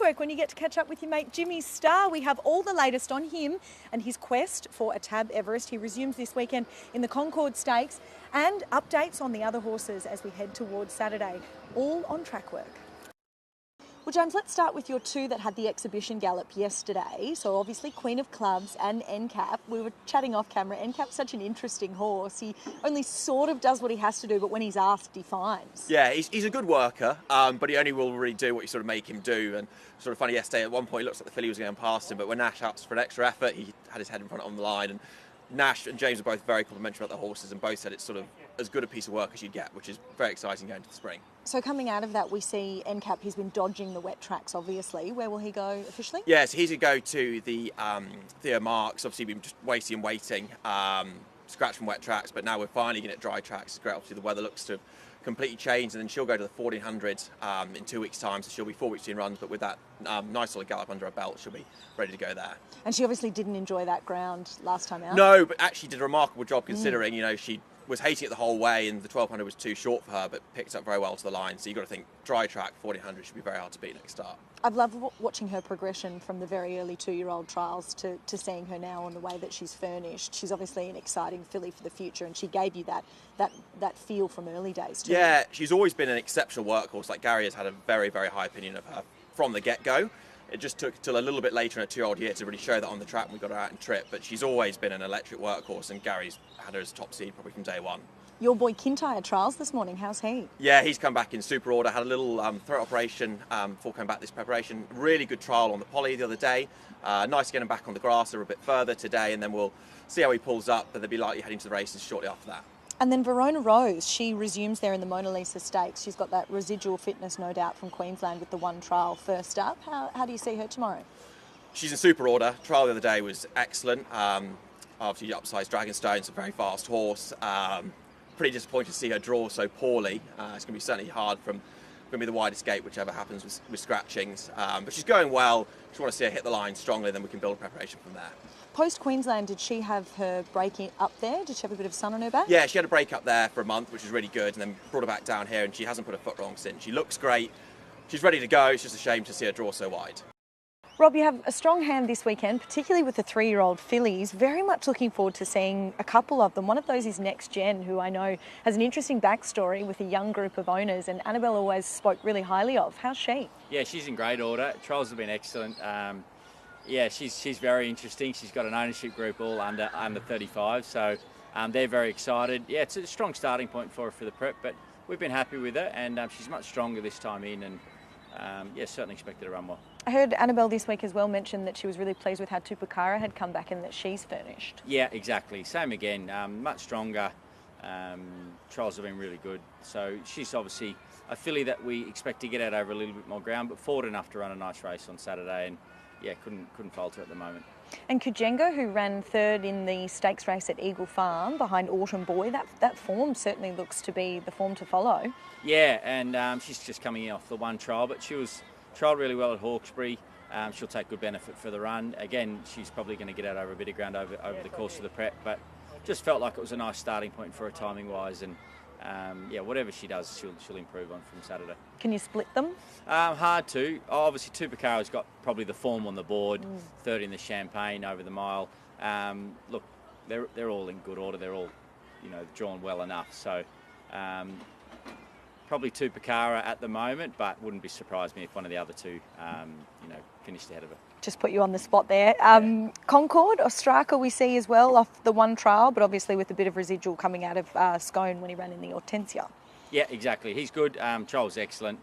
trackwork when you get to catch up with your mate Jimmy Starr. We have all the latest on him and his quest for a tab Everest. He resumes this weekend in the Concorde Stakes, and updates on the other horses as we head towards Saturday, all on trackwork. Well, James, let's start with your two that had the exhibition gallop yesterday. So obviously Queen of Clubs and NCAP. We were chatting off camera. NCAP's such an interesting horse. He only sort of does what he has to do, but when he's asked, he finds. Yeah, he's a good worker, but he only will really do what you sort of make him do. And sort of funny yesterday, at one point, it looks like the filly was going past him, but when Nash asked for an extra effort, he had his head in front on the line. And Nash and James are both very complimentary about the horses, and both said it's sort of as good a piece of work as you'd get, which is very exciting going into the spring. So coming out of that, we see NCAP, he's been dodging the wet tracks, obviously. Where will he go officially? Yes, he's going to go to the Theo Marks. Obviously, we've been just waiting, scratch from wet tracks, but now we're finally getting at dry tracks. It's great. Obviously, the weather looks to have completely changed, and then she'll go to the 1400 in 2 weeks' time, so she'll be 4 weeks between runs, but with that nice solid gallop under her belt, she'll be ready to go there. And she obviously didn't enjoy that ground last time out. No, but actually did a remarkable job considering, you know, she was hating it the whole way and the 1200 was too short for her, but picked up very well to the line. So you've got to think dry track 1400 should be very hard to beat next start. I've loved watching her progression from the very early 2-year-old trials to seeing her now on the way that she's furnished. She's obviously an exciting filly for the future, and she gave you that feel from early days too. Yeah, she's always been an exceptional workhorse. Like Gary has had a very, very high opinion of her from the get-go. It just took till a little bit later in her 2-year-old year to really show that on the track when we got her out in trip, but she's always been an electric workhorse, and Gary's had her as top seed probably from day one. Your boy Kintyre trials this morning, how's he? Yeah, he's come back in super order, had a little throat operation before coming back this preparation. Really good trial on the poly the other day. Nice to get him back on the grass a bit further today, and then we'll see how he pulls up, but they'll be likely heading to the races shortly after that. And then Verona Rose, she resumes there in the Mona Lisa Stakes. She's got that residual fitness, no doubt, from Queensland with the one trial first up. How do you see her tomorrow? She's in super order. Trial the other day was excellent. Obviously, upsized Dragonstone's a very fast horse. Pretty disappointed to see her draw so poorly. It's going to be certainly hard going to be the widest gate, whichever happens with scratchings. But she's going well. Just want to see her hit the line strongly, then we can build a preparation from there. Post-Queensland, did she have her break up there? Did she have a bit of sun on her back? Yeah, she had a break up there for a month, which was really good, and then brought her back down here, and she hasn't put a foot wrong since. She looks great. She's ready to go. It's just a shame to see her draw so wide. Rob, you have a strong hand this weekend, particularly with the 3-year-old fillies. Very much looking forward to seeing a couple of them. One of those is Next Gen, who I know has an interesting backstory with a young group of owners, and Annabelle always spoke really highly of. How's she? Yeah, she's in great order. Trials have been excellent. Yeah, she's very interesting. She's got an ownership group all under 35, so they're very excited. Yeah, it's a strong starting point for her for the prep, but we've been happy with her, and she's much stronger this time in, and yeah, certainly expected to run well. I heard Annabelle this week as well mention that she was really pleased with how Tupakara had come back and that she's furnished. Yeah, exactly. Same again, much stronger. Trials have been really good. So she's obviously a filly that we expect to get out over a little bit more ground, but forward enough to run a nice race on Saturday, and yeah, couldn't falter at the moment. And Kujenga, who ran third in the stakes race at Eagle Farm behind Autumn Boy, that form certainly looks to be the form to follow. Yeah, and she's just coming in off the one trial, but she was trialled really well at Hawkesbury. She'll take good benefit for the run. Again, she's probably going to get out over a bit of ground over the course of the prep, but just felt like it was a nice starting point for her timing-wise, and yeah, whatever she does, she'll improve on from Saturday. Can you split them? Hard to. Obviously, Tupakara's got probably the form on the board, third in the Champagne over the mile. Look, they're all in good order. They're all, you know, drawn well enough. So probably Tupakara at the moment, but wouldn't be surprised me if one of the other two, you know, finished ahead of her. Just put you on the spot there. Concorde, Ostraka we see as well off the one trial, but obviously with a bit of residual coming out of Scone when he ran in the Hortensia. Yeah, exactly. He's good. Trial's excellent.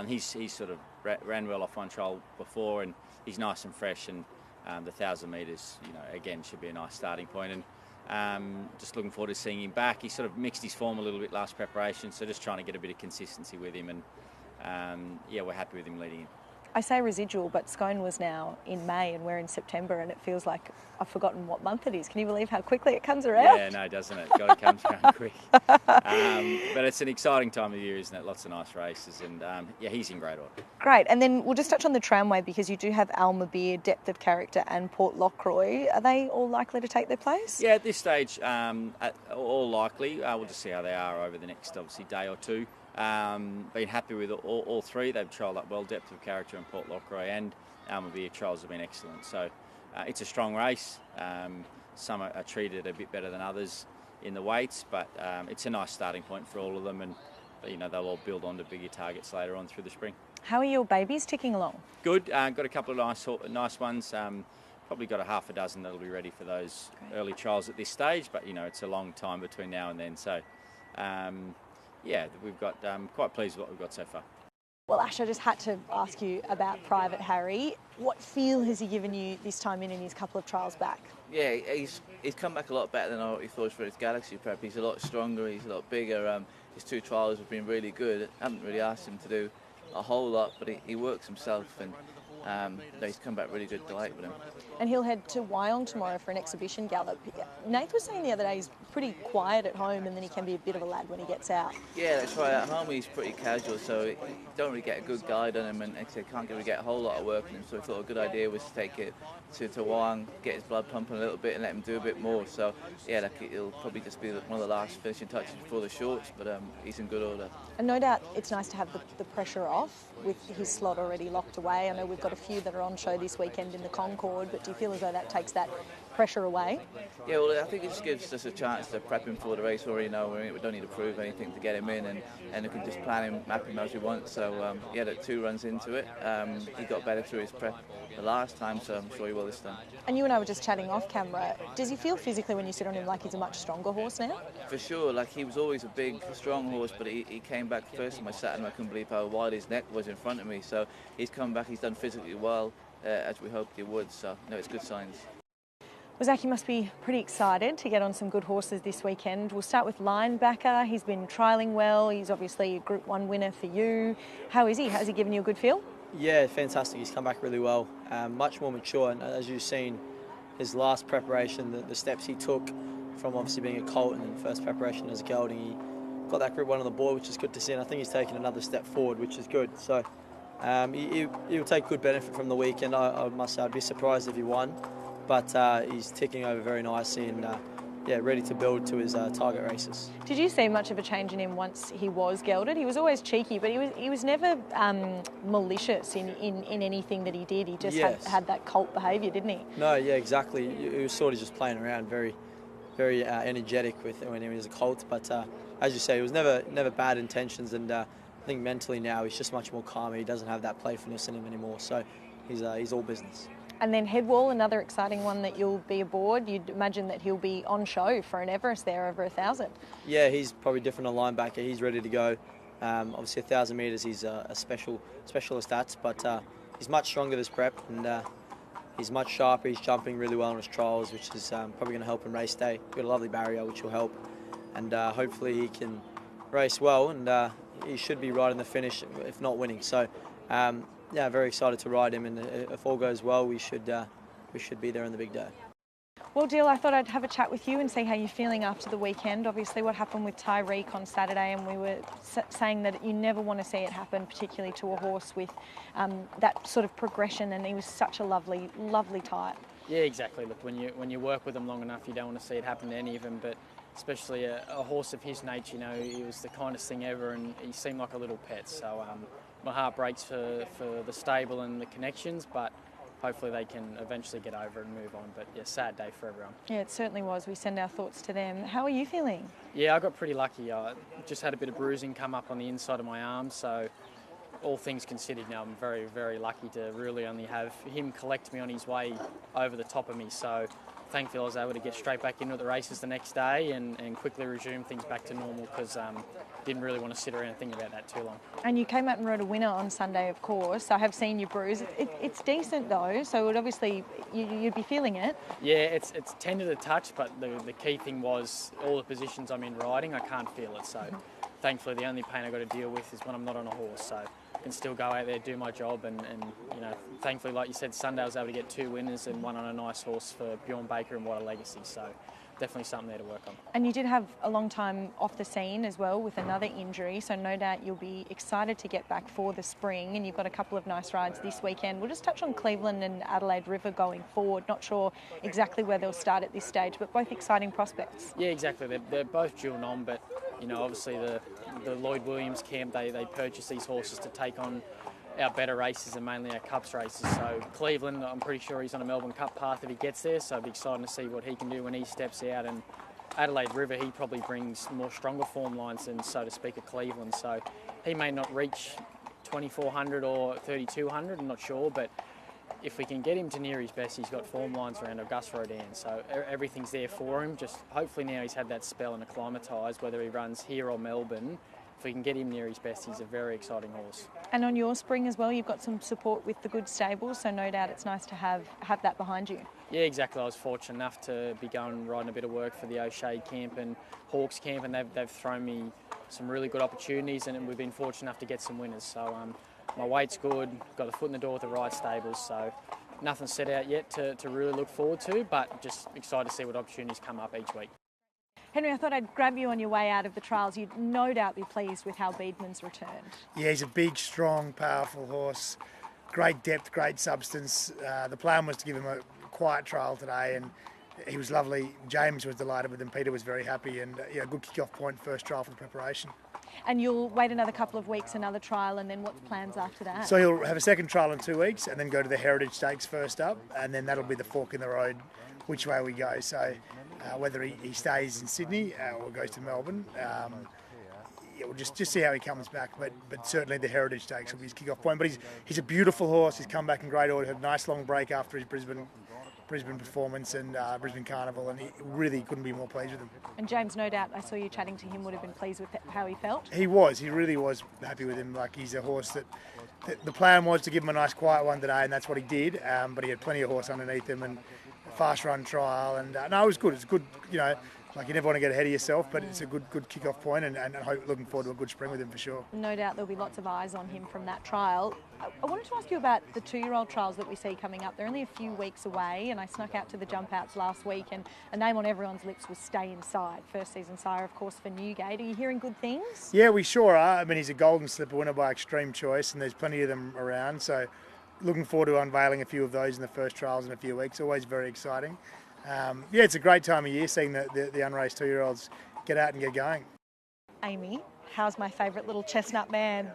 He's sort of ran well off one trial before, and he's nice and fresh, and the 1,000 metres, you know, again, should be a nice starting point. And just looking forward to seeing him back. He sort of mixed his form a little bit last preparation, so just trying to get a bit of consistency with him, and yeah, we're happy with him leading in. I say residual, but Scone was now in May and we're in September, and it feels like I've forgotten what month it is. Can you believe how quickly it comes around? Yeah, no, doesn't it? God, it comes around quick. But it's an exciting time of year, isn't it? Lots of nice races, and yeah, he's in great order. Great, and then we'll just touch on the tramway, because you do have Alma Beer, Depth of Character and Port Lockroy. Are they all likely to take their place? Yeah, at this stage, all likely. We'll just see how they are over the next, obviously, day or two. Been happy with all three. They've trialled up well. Depth of Character and Port Lockroy and Almavier trials have been excellent. So it's a strong race. Some are treated a bit better than others in the weights, but it's a nice starting point for all of them, and they'll all build on to bigger targets later on through the spring. How are your babies ticking along? Good. Got a couple of nice ones. Probably got a half a dozen that'll be ready for those early trials at this stage, but it's a long time between now and then. So, we've got quite pleased with what we've got so far. Well, Ash, I just had to ask you about Private Harry. What feel has he given you this time in his couple of trials back? Yeah, he's come back a lot better than I thought for his Galaxy prep. He's a lot stronger, he's a lot bigger. His 2 trials have been really good. I haven't really asked him to do a whole lot, but he works himself, and he's come back really good, delight with him. And he'll head to Wyong tomorrow for an exhibition gallop. Nate was saying the other day he's pretty quiet at home, and then he can be a bit of a lad when he gets out. Yeah, that's right. At home he's pretty casual, so you don't really get a good guide on him, and can't really get a whole lot of work on him. So I thought a good idea was to take it to Wyong, get his blood pumping a little bit, and let him do a bit more. So yeah, he'll probably just be one of the last finishing touches before the shorts, but he's in good order. And no doubt it's nice to have the pressure off with his slot already locked away. I know we've got a few that are on show this weekend in the Concorde, but do you feel as though that takes that pressure away? Yeah, well, I think it just gives us a chance to prep him for the race. Already know we don't need to prove anything to get him in, and we can just plan him, map him as we want. So that 2 runs into it. He got better through his prep the last time, so I'm sure he will this time. And you and I were just chatting off camera. Does he feel physically when you sit on him like he's a much stronger horse now? For sure. Like, he was always a big, strong horse, but he came back the first time I sat him. I couldn't believe how wide his neck was in front of me. So he's come back. He's done physically well, as we hoped he would. So it's good signs. Well, Zac, you must be pretty excited to get on some good horses this weekend. We'll start with Linebacker. He's been trialling well. He's obviously a Group 1 winner for you. How is he? Has he given you a good feel? Yeah, fantastic. He's come back really well. Much more mature, and as you've seen, his last preparation, the steps he took from obviously being a colt and then first preparation as a gelding, he got that Group 1 on the board, which is good to see, and I think he's taken another step forward, which is good. So he'll take good benefit from the weekend. I must say, I'd be surprised if he won, but he's ticking over very nicely and ready to build to his target races. Did you see much of a change in him once he was gelded? He was always cheeky, but he was never malicious in anything that he did. He just had that colt behaviour, didn't he? No, yeah, exactly. He was sort of just playing around, very energetic when he was a colt. But as you say, it was never bad intentions, and I think mentally now he's just much more calm. He doesn't have that playfulness in him anymore, so he's all business. And then Headwall, another exciting one that you'll be aboard. You'd imagine that he'll be on show for an Everest there over 1,000. Yeah, he's probably different on Linebacker. He's ready to go. Obviously 1,000 metres he's a specialist at, but he's much stronger this prep, and he's much sharper. He's jumping really well on his trials, which is probably going to help him race day. Got a lovely barrier, which will help, and hopefully he can race well, and he should be right in the finish, if not winning. So very excited to ride him, and if all goes well, we should be there on the big day. Well, Dill, I thought I'd have a chat with you and see how you're feeling after the weekend. Obviously, what happened with Tyreek on Saturday, and we were saying that you never want to see it happen, particularly to a horse with that sort of progression, and he was such a lovely, lovely type. Yeah, exactly. Look, when you work with them long enough, you don't want to see it happen to any of them, but especially a horse of his nature, he was the kindest thing ever, and he seemed like a little pet. So my heart breaks for the stable and the connections, but hopefully they can eventually get over it and move on. But yeah, sad day for everyone. Yeah, it certainly was. We send our thoughts to them. How are you feeling? Yeah, I got pretty lucky. I just had a bit of bruising come up on the inside of my arm, so all things considered now, I'm very, very lucky to really only have him collect me on his way over the top of me. So thankfully I was able to get straight back into the races the next day and quickly resume things back to normal, because didn't really want to sit around and think about that too long. And you came out and rode a winner on Sunday, of course. I have seen you bruise. It's decent though, so it obviously you'd be feeling it. Yeah, it's tender to touch, but the key thing was all the positions I'm in riding, I can't feel it. So thankfully the only pain I got to deal with is when I'm not on a horse. So I can still go out there, do my job, and thankfully, like you said, Sunday I was able to get 2 winners and one on a nice horse for Bjorn Baker and What a Legacy. So definitely something there to work on. And you did have a long time off the scene as well with another injury, so no doubt you'll be excited to get back for the spring, and you've got a couple of nice rides this weekend. We'll just touch on Cleveland and Adelaide River going forward. Not sure exactly where they'll start at this stage, but both exciting prospects. Yeah, exactly. They're both due and on, but obviously the Lloyd Williams camp, they purchased these horses to take on our better races and mainly our Cups races. So Cleveland, I'm pretty sure he's on a Melbourne Cup path if he gets there, so it'll be exciting to see what he can do when he steps out. And Adelaide River, he probably brings more stronger form lines than, so to speak, a Cleveland. So he may not reach 2,400 or 3,200, I'm not sure, but if we can get him to near his best, he's got form lines around Augusta Rodan, so everything's there for him. Just hopefully now he's had that spell and acclimatised, whether he runs here or Melbourne. If we can get him near his best, he's a very exciting horse. And on your spring as well, you've got some support with the good stables, so no doubt it's nice to have that behind you. Yeah, exactly. I was fortunate enough to be going riding a bit of work for the O'Shea camp and Hawks camp, and they've thrown me some really good opportunities, and we've been fortunate enough to get some winners. So my weight's good, got a foot in the door with the right stables, so nothing set out yet to really look forward to, but just excited to see what opportunities come up each week. Henry, I thought I'd grab you on your way out of the trials. You'd no doubt be pleased with how Beedman's returned. Yeah, he's a big, strong, powerful horse. Great depth, great substance. The plan was to give him a quiet trial today, and he was lovely. James was delighted with him. Peter was very happy, and good kick-off point, first trial for the preparation. And you'll wait another couple of weeks, another trial, and then what's plans after that? So he'll have a second trial in 2 weeks, and then go to the Heritage Stakes first up, and then that'll be the fork in the road, which way we go. So whether he stays in Sydney or goes to Melbourne, we'll just see how he comes back. But certainly the Heritage Stakes will be his kick-off point. But he's a beautiful horse. He's come back in great order. Had a nice long break after his Brisbane performance and Brisbane Carnival, and he really couldn't be more pleased with him. And James, no doubt, I saw you chatting to him, would have been pleased with how he felt. He really was happy with him. Like, he's a horse that the plan was to give him a nice quiet one today, and that's what he did. But he had plenty of horse underneath him and a fast run trial, and no, it was good. It's good, like, you never want to get ahead of yourself, but it's a good kick-off point, and looking forward to a good spring with him for sure. No doubt there'll be lots of eyes on him from that trial. I wanted to ask you about the 2-year-old trials that we see coming up. They're only a few weeks away, and I snuck out to the jump outs last week, and a name on everyone's lips was Stay Inside. First season sire, of course, for Newgate. Are you hearing good things? Yeah, we sure are. I mean, he's a Golden Slipper winner by Extreme Choice, and there's plenty of them around, so looking forward to unveiling a few of those in the first trials in a few weeks. Always very exciting. It's a great time of year seeing the unraced 2-year-olds get out and get going. Amy, how's my favourite little chestnut man?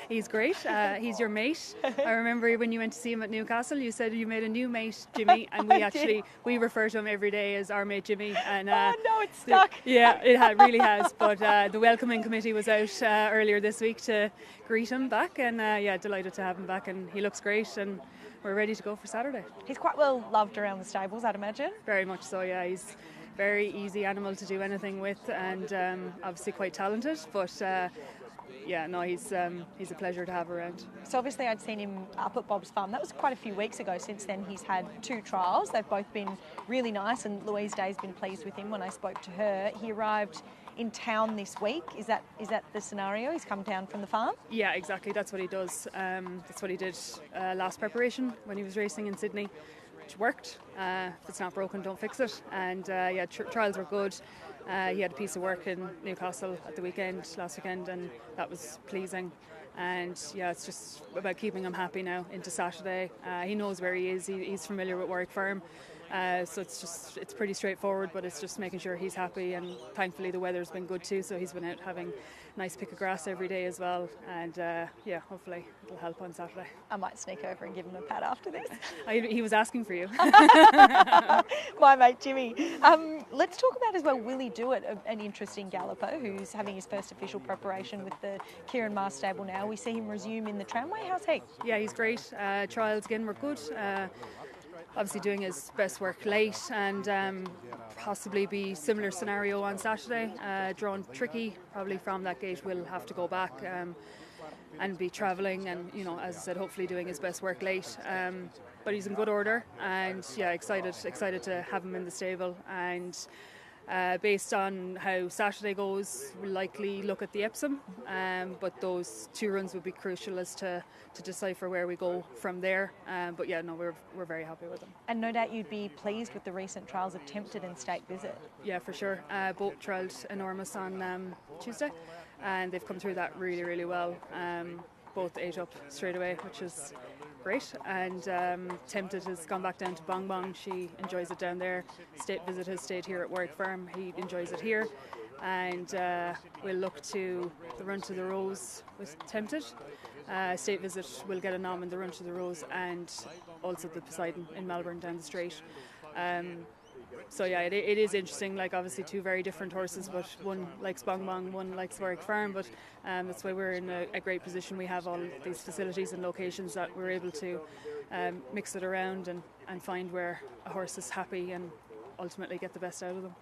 He's great. He's your mate. I remember when you went to see him at Newcastle, you said you made a new mate, Jimmy, and we refer to him every day as our mate Jimmy. And oh no, it's stuck. Yeah, it really has. But the welcoming committee was out earlier this week to greet him back, and delighted to have him back. And he looks great, and we're ready to go for Saturday. He's quite well loved around the stables, I'd imagine. Very much so. Yeah, he's very easy animal to do anything with, and obviously quite talented, but he's a pleasure to have around. So obviously I'd seen him up at Bob's Farm. That was quite a few weeks ago. Since then he's had 2 trials. They've both been really nice, and Louise Day's been pleased with him when I spoke to her. He arrived in town this week. Is that the scenario? He's come down from the farm? Yeah, exactly. That's what he does. That's what he did last preparation when he was racing in Sydney, which worked. If it's not broken, don't fix it. And trials were good. He had a piece of work in Newcastle at the last weekend, and that was pleasing. And it's just about keeping him happy now into Saturday. He knows where he is. He's familiar with Warwick Farm. So it's pretty straightforward, but it's just making sure he's happy, and thankfully the weather's been good too, so he's been out having a nice pick of grass every day as well, and hopefully it'll help on Saturday. I might sneak over and give him a pat after this. He was asking for you. My mate Jimmy. Let's talk about as well Willie Dewitt, an interesting galloper who's having his first official preparation with the Kieran Maher stable now. We see him resume in the tramway. How's he? Yeah, he's great. Trials again were good. Obviously doing his best work late, and possibly be similar scenario on Saturday. Drawn tricky, probably from that gate we'll have to go back and be travelling, and as I said, hopefully doing his best work late. But he's in good order, and excited to have him in the stable, and Based on how Saturday goes, we'll likely look at the Epsom, but those 2 runs would be crucial as to decipher where we go from there. But yeah, no, we're very happy with them. And no doubt you'd be pleased with the recent trials of Tempted and Stake Visit. Yeah, for sure. Both trialled enormous on Tuesday, and they've come through that really, really well. Both 8 up straight away, which is great. And Tempted has gone back down to Bong Bong. She enjoys it down there. State Visit has stayed here at Warwick Farm. He enjoys it here. And we'll look to the Run to the Rose with Tempted. State Visit will get a nom in the Run to the Rose, and also the Poseidon in Melbourne down the straight. So yeah, it is interesting. Like, obviously 2 very different horses, but one likes Bong Bong, one likes Warwick Farm. But that's why we're in a great position. We have all these facilities and locations that we're able to mix it around and find where a horse is happy and ultimately get the best out of them.